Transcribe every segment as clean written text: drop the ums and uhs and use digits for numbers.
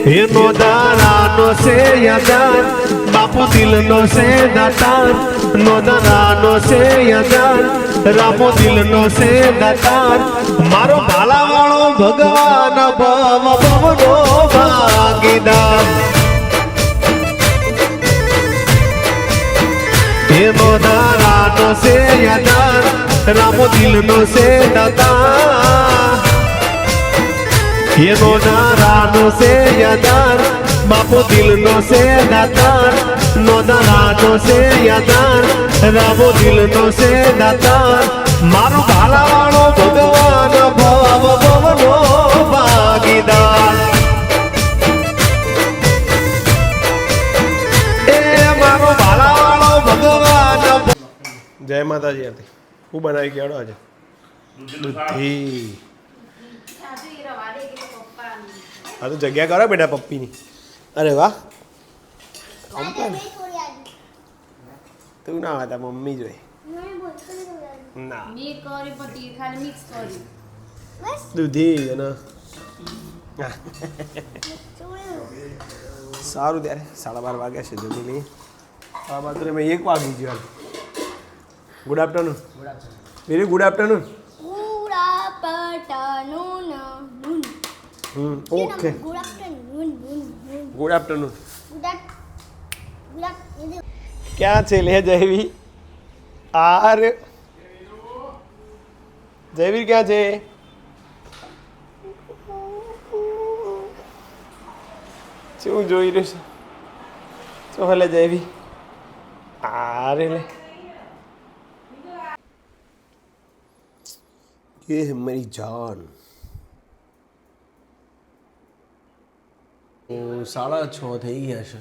એનો દારાનો છે યદાન બાપુ દિલનો છે દાતાર નો દારાનો છે યદાન રામો દિલનો છે દાતાર મારો ભાલાવાળો ભગવાન ભવ ભવનો ભાગીદાર એનો દારાનો છે યદાન રામો દિલનો છે દાતાર એનો દારાનો છે યદાન બાપુ દિલનો છે દાતાર નો દારાનો છે યદાન રામો દિલનો છે દાતાર મારો ભાલાવાળો ભગવાન ભવ ભવનો ભાગીદાર એ મારો ભાલાવાળો ભગવાન જય માતાજી આરતી હું બનાવી ગયો આજે દૂધી હા તો જગ્યા કરો બેટા પપ્પીની અરે વાહ તું ના હતા મમ્મી જોઈ ના દૂધી અને સારું ત્યારે 12:30 વાગ્યા છે જમી નહીં આ બાજુ મેં 1 વાગી ગયો good afternoon very good afternoon okay good afternoon ક્યાં છે લે જયવીર આર જયવીર ક્યાં છે શું જોઈ રહ્યું છે શું હલે જયવીર આરે લે ये है मेरी जान 6:30 થઈ ગયા છે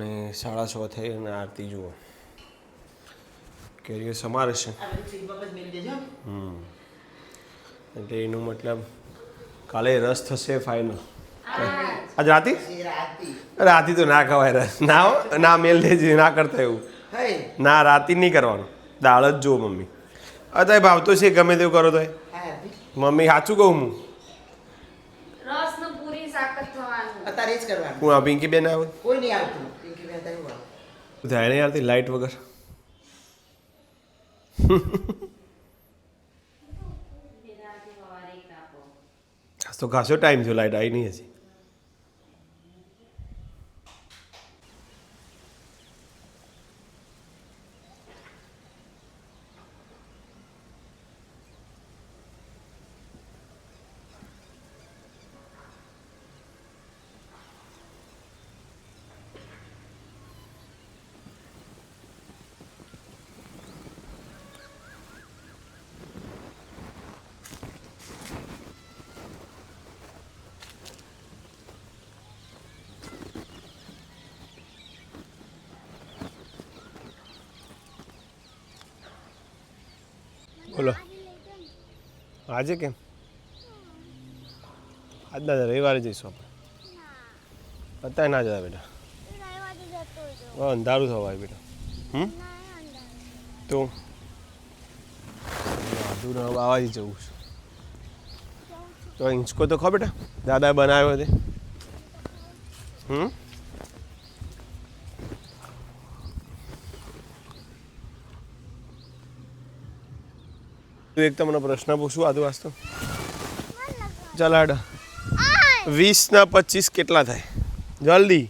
ને 6:30 થઈ અને આરતી જુઓ કેરીઓ સમારે છે એટલે એનું મતલબ કાલે રસ થશે ફાઇનલ આજ રાતી રાતી તો ના ખવાય રસ ના મેલ દેજે ના કરતા એવું ના રાતી નહીં કરવાનું દાળ જ જુઓ મમ્મી અત્યારે ભાવતો છે ગમે તેવું કરો તો મમ્મી સાચું કહું હું આ પિંકી બેન આવે થાય નહીં આવતી લાઇટ વગર તો ખાસો ટાઈમ થયો લાઇટ આવી નહીં હજી બોલો આજે કેમ આજના રવિવારે જઈશું આપણે અત્યારે ના જતા બેટા અંધારું થવાય બેટા તો આવાથી જવું છે તો હિંચકો તો ખબર બેટા દાદા બનાવ્યો તે એક તમને પ્રશ્ન પૂછું આદુ વાસ્તુ ચાલ હાડ 20 ના 25 કેટલા થાય જલ્દી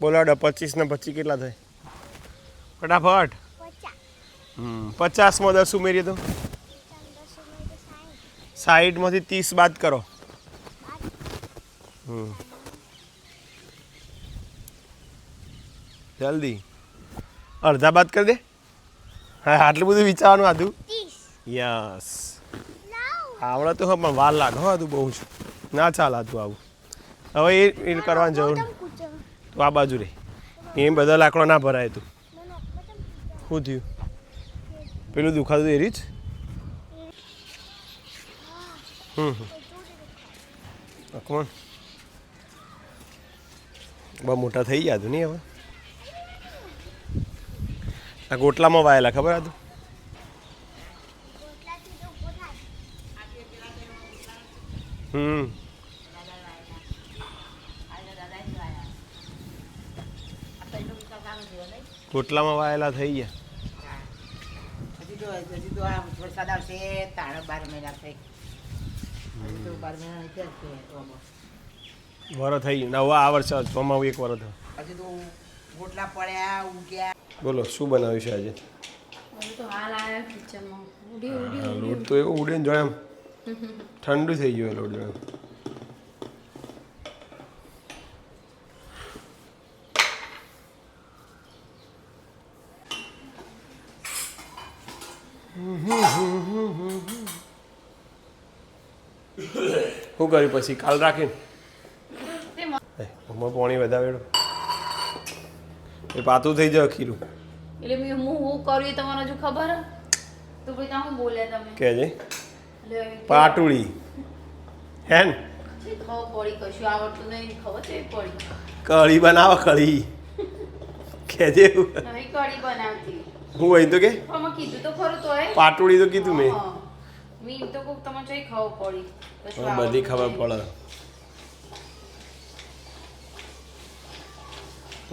બોલાડ 25 ના 25 કેટલા થાય ફટાફટ 50 માં 10 ઉમેરીએ તો 60 માંથી 30 બાદ કરો જલ્દી અડધા બાદ કરી દે હા આટલું બધું વિચારવાનું હતું યસ આવડે તો હા પણ વાર લાગે હો હતું બહુ જ ના ચાલ હતું આવું હવે એ કરવાની જરૂર તો આ બાજુ રે એ બધા લાકડો ના ભરાય તું શું થયું પેલું દુખાતું એ રીત કોણ બહુ મોટા થઈ ગયા હતું નહીં હવે આ ગોટલામાં વાયેલા ખબર હતું હમ કોટલામાં વાયેલા થઈ ગયા. હજી તો આ વરસાદ આવશે 12 મહિના થઈ. હજી તો 12 મહિના નથી વરો થઈ ગયું નવા આ વર્ષે ચોમાવું એક વરો થયો. હજી તો ગોટલા પડ્યા ઉગ્યા. બોલો શું બનાવ્યું છે આજે? તો હાલ આયા કિચનમાં લોટ તો એવો ઉડે ને જો એમ ઠંડુ થઈ ગયું લોટ જો એમ. શું કર્યું પછી કાલ રાખીને પાણી વધારે એ પાતું થઈ જાય ખીરું. એટલે મેં હું કર્યું એ તમને હજુ ખબર તો ભાઈ ત્યાં હું બોલ્યા તમે કે છે પાટુડી હે ને ખબર પડી કશું આવડતું નહીં ખબર છે પડી કઢી બનાવો કઢી કે જે નહીં કઢી બનાવતી હું અહીં તો કે તમે કીધું તો ખરું તો એ પાટુડી તો કીધું મેં. મેં તો કોક તમને જઈ ખબર પડી કશું બધી ખબર પડે.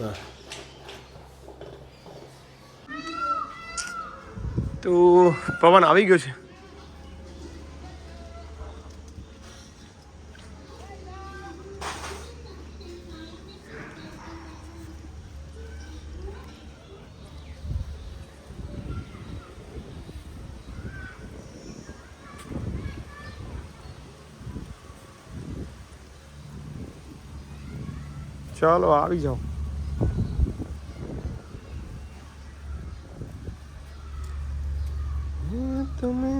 હા તો પવન આવી ગયો છે. ચાલો આવી જાઓ. તમે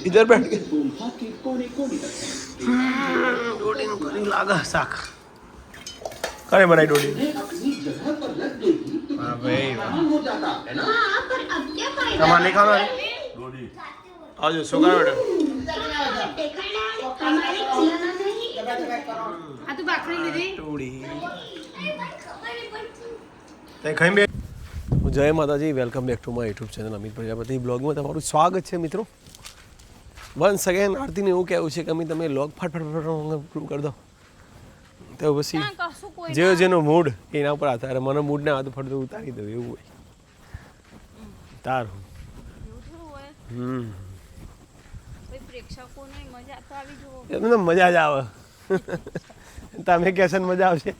इधर बैठ के डोडी नु करी लागा શાક કરે બનાવી ડોડી. હા ભાઈ તમારે નહીં ખાવાનું ડોડી આવજો શું કરો બેટા આ તું ભાખરી લીધી ડોડી તે ખાઈ બે. જય માતાજી, welcome back to my YouTube channel Amit Prajapati બ્લોગમાં તમારું સ્વાગત છે મિત્રો. વન્સ અગેન આરતીને એવું કહેવું છે કે અમે તમે લોગ ફટફટ પૂરું કરી દો તો પછી જેવો જેનો મૂડ એના ઉપર આધાર. મને મૂડ ના આવે તો ફટતું ઉતારી દઉં એવું હોય તારું. એમને મજા જ આવે. તમે કહેશો ને મજા આવશે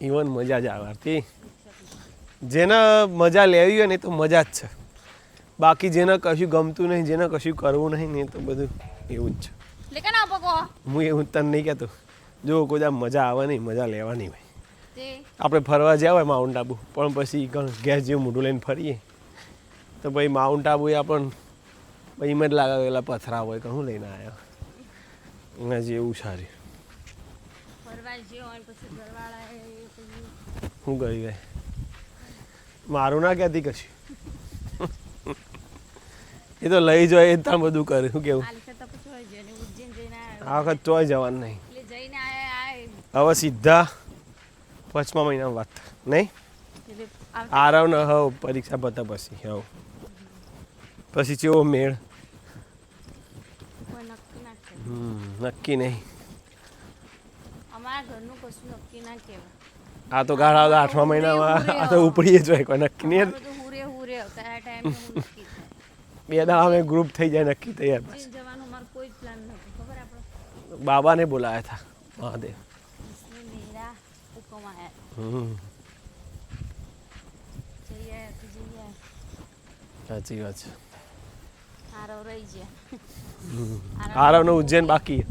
ઇવન મજા જ આવે આરતી. જેને મજા લેવી હોય ને તો મજા જ છે. બાકી જેને કશું ગમતું નહીં, જેને કશું કરવું નહીં ને તો બધું એવું જ છે. હું એવું તને નહીં કહેતો. જો કોઈ મજા આવે નહીં, મજા લેવાની હોય. આપણે ફરવા જ્યાં હોય માઉન્ટ આબુ પણ પછી ગેસ જેવું મોઢું લઈને ફરીએ તો ભાઈ માઉન્ટ આબુ એ આપણને ભાઈ એમ જ લાગે પેલા પથરા હોય કે હું લઈને આવ્યા એના જેવું સારું. શું કરી ગઈ મારું ના કહેતી કશું. એ તો લઈ જાય એ ત્યાં બધું કરે. શું કેવું આ વખત ચોય જવાનું નહીં. હવે સીધા 5મા મહિનામાં વાત નહીં આરવ ને હવ પરીક્ષા પતા પછી હવ પછી કેવો મેળ નક્કી નહીં. આ તો ગાળા 8મા મહિનામાં આ તો ઉપડીએ જ હોય કોઈ નક્કી નહીં. 2 દાડા અમે ગ્રુપ થઈ જાય નક્કી તૈયાર. બાબાને બોલાયા હતા મહાદેવ. સાચી વાત છે. આરવ નો ઉજ્જૈન બાકી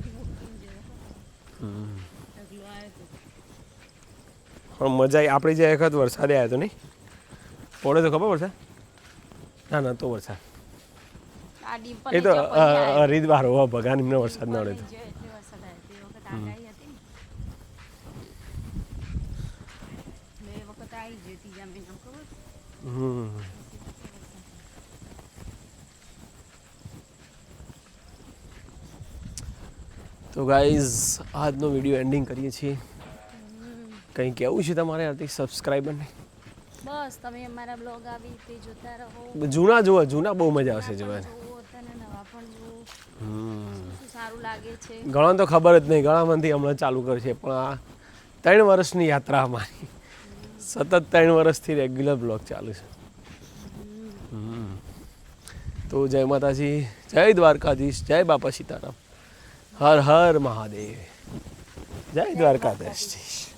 મજા આપણે જે વખત વરસાદ આવ્યો હતો નહીં પડે તો ખબર વરસાદ ના ના તો વરસાદ આ ડિમ્પલ એ તો હરિદ્વાર હોવા ભગવાન એમને વરસાદ ના પડે તો એટલે વરસાદ આવ્યો તે વખત આગાહી હતી ને બે વખત આવી ગઈ ત્રીજા મહિનામાં ખબર હમ તો ગાઈઝ આજનો વિડીયો એન્ડિંગ કરીએ છીએ કંઈ કહેવું છે તમારે આથી સબસ્ક્રાઈબરને બસ તમે અમારા બ્લોગ આવી રીતે જોતા રહો જૂના જુઓ જૂના બહુ મજા આવશે જોવાની જુઓ તને નવા પણ જુઓ હમ શું સારું લાગે છે ઘણા તો ખબર જ નહીં ઘણા મનથી હમણાં ચાલુ કરશે પણ આ 3 વર્ષની યાત્રા અમારી સતત 3 વર્ષથી રેગ્યુલર બ્લોગ ચાલુ છે તો જય માતાજી જય દ્વારકાધીશ જય બાપા સીતારામ હર હર મહાદેવ જય દ્વારકાધીશ